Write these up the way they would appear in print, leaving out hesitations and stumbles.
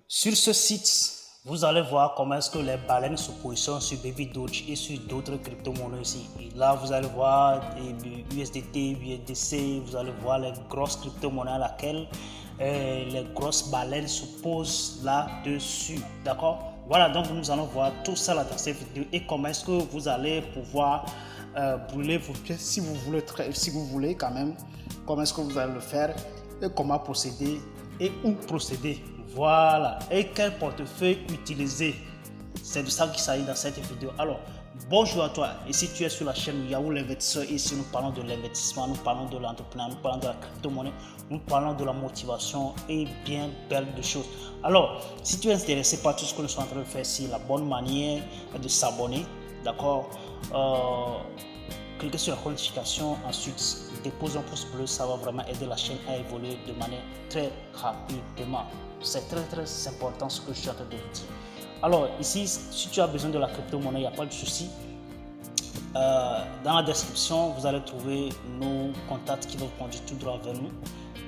Sur ce site, vous allez voir comment est-ce que les baleines se positionnent sur Baby Doge et sur d'autres crypto-monnaies aussi. Et là, vous allez voir USDT, USDC, vous allez voir les grosses crypto-monnaies à laquelle les grosses baleines se posent là-dessus. D'accord? Voilà, donc nous allons voir tout ça là dans cette vidéo et comment est-ce que vous allez pouvoir brûler vos pièces si vous voulez quand même. Comment est-ce que vous allez le faire et comment procéder et où procéder. Voilà. Et quel portefeuille utiliser. C'est de ça qu'il s'agit dans cette vidéo. Alors, bonjour à toi. Et si tu es sur la chaîne Yahoo l'investisseur, ici nous parlons de l'investissement, nous parlons de l'entrepreneuriat, nous parlons de la crypto-monnaie, nous parlons de la motivation et bien belle de choses. Alors, si tu es intéressé par tout ce que nous sommes en train de faire ici, la bonne manière est de s'abonner, d'accord, cliquez sur la notification, ensuite dépose un pouce bleu, ça va vraiment aider la chaîne à évoluer de manière très rapidement. C'est très important ce que je suis en train de vous dire. Alors ici, si tu as besoin de la crypto-monnaie, il n'y a pas de souci. Dans la description, vous allez trouver nos contacts qui vont vous conduire tout droit vers nous.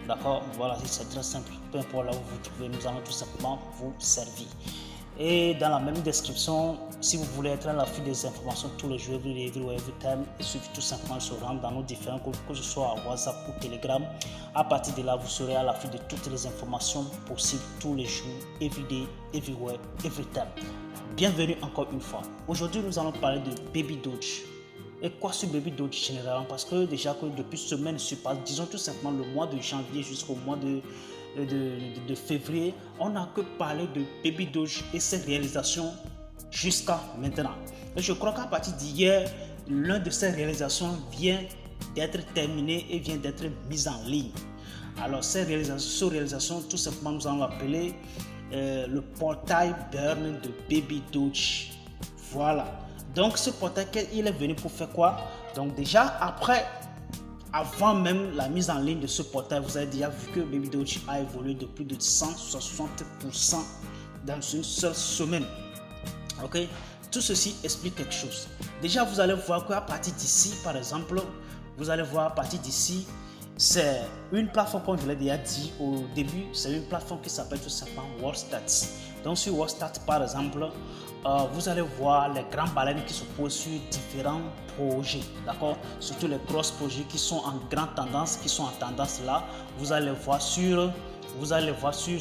D'accord? Voilà, c'est très simple. Peu importe là où vous vous trouvez, nous allons tout simplement vous servir. Et dans la même description, si vous voulez être à l'affût des informations tous les jours, every time, il suffit tout simplement de se rendre dans nos différents groupes, que ce soit à WhatsApp ou Telegram. À partir de là, vous serez à l'affût de toutes les informations possibles tous les jours, every day, everywhere, every time. Bienvenue encore une fois. Aujourd'hui, nous allons parler de Baby Doge. Et quoi sur Baby Doge généralement? Parce que déjà que depuis semaine se passe, disons tout simplement le mois de janvier jusqu'au mois de février, on n'a que parlé de Baby Doge et ses réalisations jusqu'à maintenant. Et je crois qu'à partir d'hier, l'une de ces réalisations vient d'être terminée et vient d'être mise en ligne. Alors ces réalisations, tout simplement, nous allons l'appeler le portail Burn de Baby Doge. Voilà. Donc ce portail, il est venu pour faire quoi? Donc déjà avant même la mise en ligne de ce portail, vous avez déjà vu que Baby Doge a évolué de plus de 160% dans une seule semaine. Ok, tout ceci explique quelque chose. Déjà, vous allez voir qu'à partir d'ici, par exemple, vous allez voir à partir d'ici, c'est une plateforme, comme je l'ai déjà dit au début, c'est une plateforme qui s'appelle tout simplement WorldStats. Donc sur WorldStats, par exemple, vous allez voir les grandes baleines qui se posent sur différents projets, d'accord, surtout les gros projets qui sont en grande tendance, qui sont en tendance là. Vous allez voir sur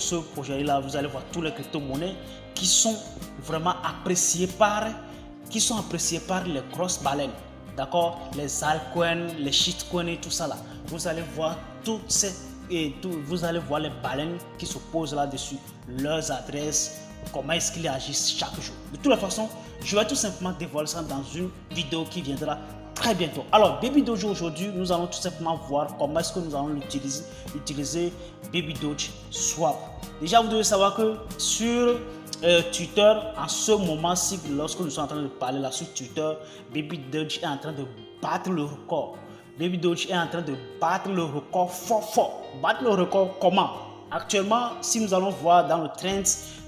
ce projet là, vous allez voir tous les crypto-monnaies qui sont vraiment appréciées par les grosses baleines, d'accord, les altcoins, les shitcoins et tout ça là. Vous allez voir vous allez voir les baleines qui se posent là-dessus, leurs adresses, comment est-ce qu'ils agissent chaque jour. De toute façon, je vais tout simplement dévoiler ça dans une vidéo qui viendra très bientôt. Alors, Baby Doge aujourd'hui, nous allons tout simplement voir comment est-ce que nous allons utiliser Baby Doge Swap. Déjà, vous devez savoir que sur Twitter, en ce moment-ci, lorsque nous sommes en train de parler là sur Twitter, Baby Doge est en train de battre le record. Baby Doge est en train de battre le record fort. Battre le record comment? Actuellement, si nous allons voir dans le trend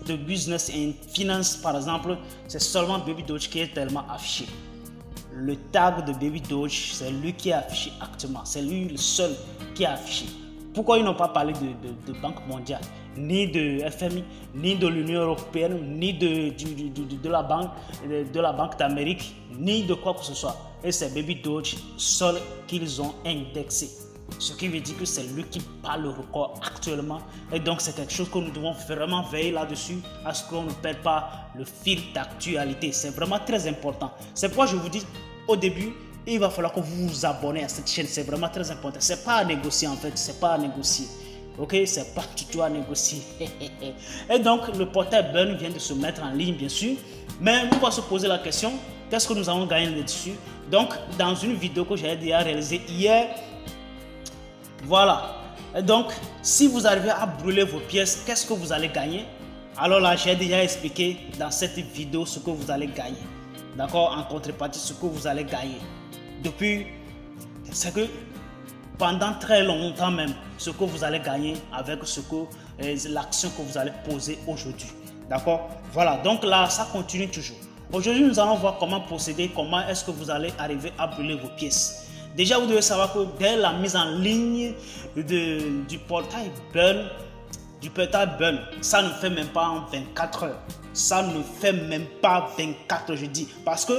de business and finance, par exemple, c'est seulement Baby Doge qui est tellement affiché. Le tag de Baby Doge, c'est lui qui est affiché actuellement. C'est lui le seul qui est affiché. Pourquoi ils n'ont pas parlé de Banque mondiale, ni de FMI, ni de l'Union européenne, ni de la Banque d'Amérique, ni de quoi que ce soit? Et c'est Baby Doge seul qu'ils ont indexé. Ce qui veut dire que c'est lui qui bat le record actuellement. Et donc c'est quelque chose que nous devons vraiment veiller là-dessus, à ce qu'on ne perde pas le fil d'actualité. C'est vraiment très important. C'est pourquoi je vous dis au début, il va falloir que vous vous abonnez à cette chaîne. C'est vraiment très important. C'est pas à négocier en fait, c'est pas à négocier. Ok, c'est pas du tout à négocier. Et donc le portail Burn vient de se mettre en ligne bien sûr. Mais on va se poser la question, qu'est-ce que nous allons gagner là-dessus? Donc dans une vidéo que j'ai déjà réalisée hier, voilà. Et donc, si vous arrivez à brûler vos pièces, qu'est-ce que vous allez gagner? Alors là, j'ai déjà expliqué dans cette vidéo ce que vous allez gagner. D'accord? En contrepartie, ce que vous allez gagner. C'est que pendant très longtemps même, ce que vous allez gagner avec l'action que vous allez poser aujourd'hui. D'accord? Voilà. Donc là, ça continue toujours. Aujourd'hui, nous allons voir comment procéder, comment est-ce que vous allez arriver à brûler vos pièces. Déjà, vous devez savoir que dès la mise en ligne du portail Burn, du portail Burn, ça ne fait même pas en 24 heures. Ça ne fait même pas 24 heures, je dis. Parce que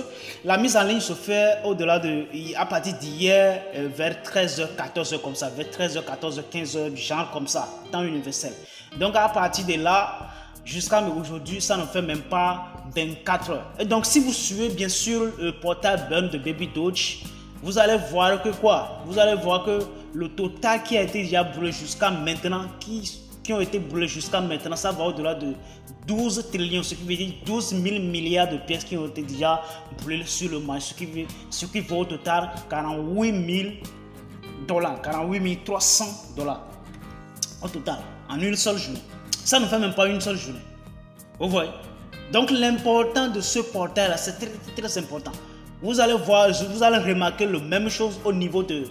la mise en ligne se fait au-delà de, à partir d'hier, vers 13h, 14h comme ça, vers 13h, 14h, 15h, du genre comme ça, temps universel. Donc à partir de là, jusqu'à aujourd'hui, ça ne fait même pas 24 heures. Et donc si vous suivez bien sûr le portail Burn de Baby Doge, vous allez voir que quoi? Vous allez voir que le total qui a été déjà brûlé jusqu'à maintenant, qui ont été brûlés jusqu'à maintenant, ça va au-delà de 12 trillions, ce qui veut dire 12 000 milliards de pièces qui ont été déjà brûlées sur le marché, ce qui vaut au total 48 000 $, 48 300 $ au total, en une seule journée. Ça ne fait même pas une seule journée. Vous voyez? Donc l'important de ce portail là, c'est très, très important. Vous allez voir, vous allez remarquer le même chose au niveau de,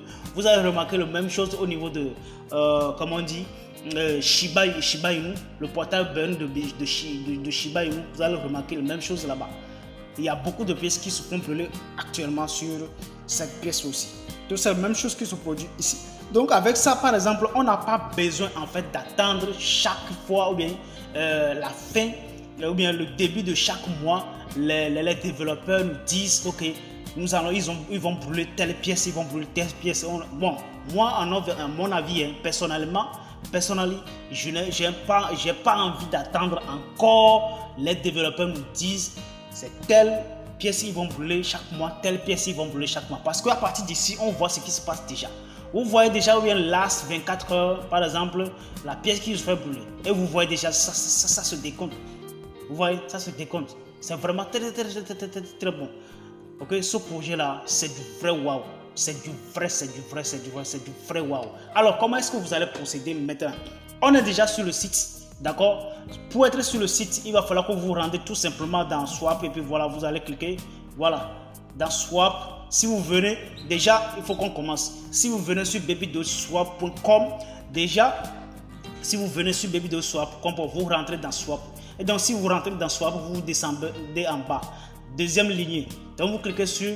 comment on dit, Shiba Inu, le portail Burn de Shiba Inu. Vous allez remarquer la même chose là-bas. Il y a beaucoup de pièces qui se font brûler actuellement sur cette pièce aussi. Donc c'est la même chose qui se produit ici. Donc avec ça, par exemple, on n'a pas besoin en fait d'attendre chaque fois ou bien la fin ou bien le début de chaque mois. Les développeurs nous disent ok, ils vont brûler telle pièce, ils vont brûler telle pièce. Bon, moi à mon avis, hein, personnellement, je n'ai pas envie d'attendre encore. Les développeurs nous disent c'est telle pièce ils vont brûler chaque mois, telle pièce ils vont brûler chaque mois. Parce qu'à partir d'ici, on voit ce qui se passe déjà. Vous voyez déjà où il y a last 24 heures, par exemple, la pièce qui se fait brûler. Et vous voyez déjà ça se décompte. Vous voyez, ça se décompte. C'est vraiment très bon. Ok, ce projet-là, c'est du vrai wow. C'est du vrai wow. Alors, comment est-ce que vous allez procéder maintenant? On est déjà sur le site, d'accord? Pour être sur le site, il va falloir que vous vous rendez tout simplement dans Swap et puis voilà, vous allez cliquer, voilà, dans Swap. Si vous venez, déjà, il faut qu'on commence. Si vous venez sur babydodgeswap.com, déjà, si vous venez sur babydodgeswap.com, vous rentrez dans Swap. Et donc, si vous rentrez dans Swap, vous descendez en bas. Deuxième lignée. Donc, vous cliquez sur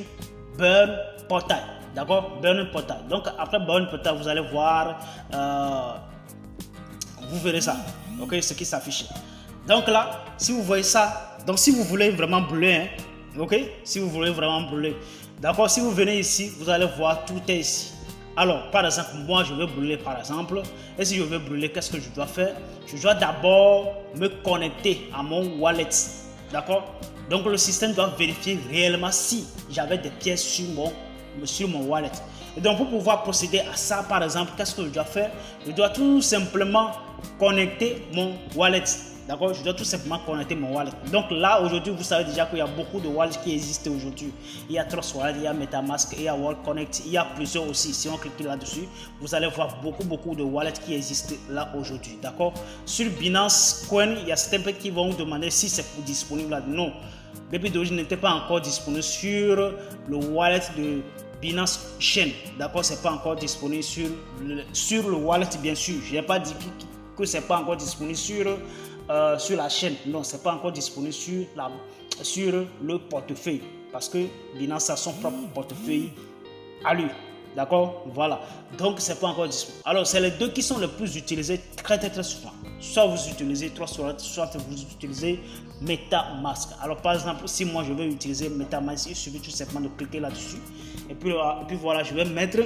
Burn Portail. D'accord? Burn Portail. Donc, après Burn Portail, vous allez voir, vous verrez ça. Ok? Ce qui s'affiche. Donc là, si vous voyez ça, donc si vous voulez vraiment brûler, hein, ok? Si vous voulez vraiment brûler, d'accord? Si vous venez ici, vous allez voir tout est ici. Alors, par exemple, moi, je vais brûler, par exemple. Et si je veux brûler, qu'est-ce que je dois faire? Je dois d'abord me connecter à mon wallet. D'accord? Donc, le système doit vérifier réellement si j'avais des pièces sur mon wallet. Et donc, pour pouvoir procéder à ça, par exemple, qu'est-ce que je dois faire? Je dois tout simplement connecter mon wallet. D'accord? Je dois tout simplement connecter mon wallet. Donc là, aujourd'hui, vous savez déjà qu'il y a beaucoup de wallets qui existent aujourd'hui. Il y a Trust Wallet, il y a MetaMask, il y a Wallet Connect, il y a plusieurs aussi. Si on clique là-dessus, vous allez voir beaucoup de wallets qui existent là aujourd'hui. D'accord? Sur Binance Coin, il y a certains qui vont vous demander si c'est disponible là. Non. Baby Doge n'était pas encore disponible sur le wallet de Binance Chain. D'accord? C'est pas encore disponible sur le wallet, bien sûr. Je n'ai pas dit que c'est pas encore disponible sur la chaîne. Non, c'est pas encore disponible sur le portefeuille parce que Binance a son propre portefeuille à lui. D'accord? Voilà. Donc, c'est pas encore disponible. Alors, c'est les deux qui sont les plus utilisés très souvent. Soit vous utilisez Trust Wallet, soit vous utilisez MetaMask. Alors, par exemple, si moi je veux utiliser MetaMask, il suffit tout simplement de cliquer là-dessus. Et puis voilà, je vais mettre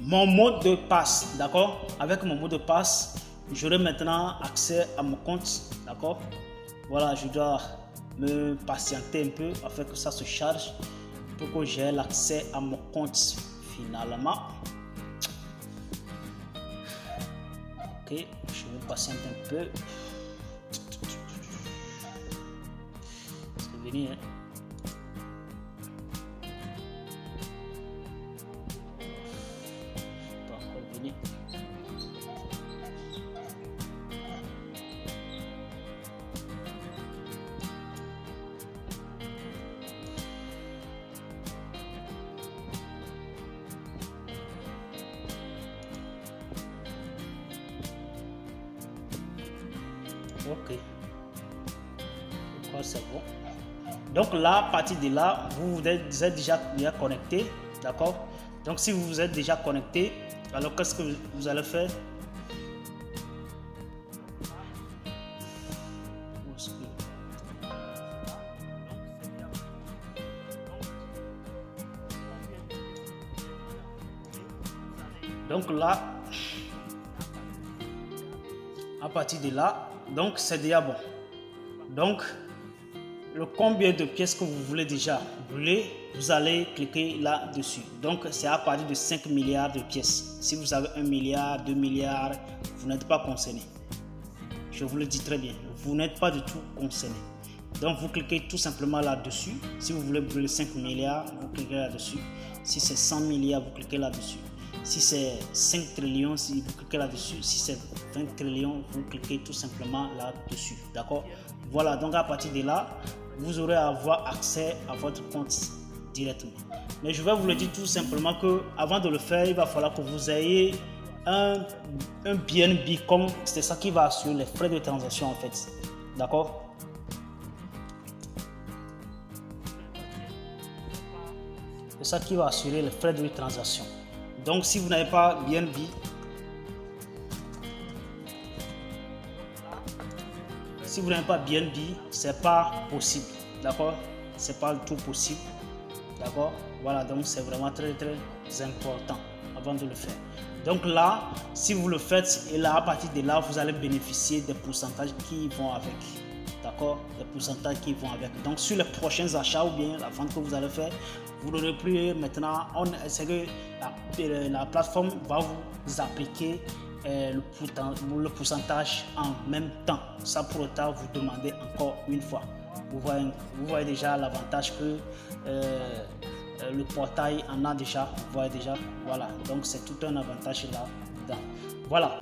mon mot de passe. D'accord? Avec mon mot de passe, j'aurai maintenant accès à mon compte. D'accord? Voilà, je dois me patienter un peu afin que ça se charge pour que j'ai l'accès à mon compte finalement. Ok, je vais patienter un peu. C'est venu, hein? Pas encore venu. Ok, je crois que c'est bon. Donc là, à partir de là, vous êtes déjà connecté, d'accord? Donc si vous êtes déjà connecté, alors qu'est-ce que vous allez faire? Donc là, à partir de là, donc c'est déjà bon. Donc, le combien de pièces que vous voulez déjà brûler, vous allez cliquer là-dessus. Donc, c'est à partir de 5 milliards de pièces. Si vous avez 1 milliard, 2 milliards, vous n'êtes pas concerné. Je vous le dis très bien, vous n'êtes pas du tout concerné. Donc, vous cliquez tout simplement là-dessus. Si vous voulez brûler 5 milliards, vous cliquez là-dessus. Si c'est 100 milliards, vous cliquez là-dessus. Si c'est 5 trillions, si vous cliquez là-dessus. Si c'est 20 trillions, vous cliquez tout simplement là-dessus. D'accord? Voilà, donc à partir de là, vous aurez à avoir accès à votre compte directement. Mais je vais vous le dire tout simplement que avant de le faire, il va falloir que vous ayez un BNB, comme c'est ça qui va assurer les frais de transaction en fait. D'accord? C'est ça qui va assurer les frais de transaction. Donc si vous n'avez pas BNB, c'est pas possible. D'accord? C'est pas du tout possible. D'accord? Voilà, donc c'est vraiment très important avant de le faire. Donc là, si vous le faites, et là, à partir de là, vous allez bénéficier des pourcentages qui vont avec. D'accord? Les pourcentages qui vont avec. Donc sur les prochains achats ou bien la vente que vous allez faire, vous n'aurez plus maintenant, c'est que la plateforme va vous appliquer le pourcentage en même temps, sans pour autant vous demander encore une fois. Vous voyez déjà l'avantage que le portail en a déjà. Vous voyez déjà, voilà. Donc c'est tout un avantage là-dedans. Voilà.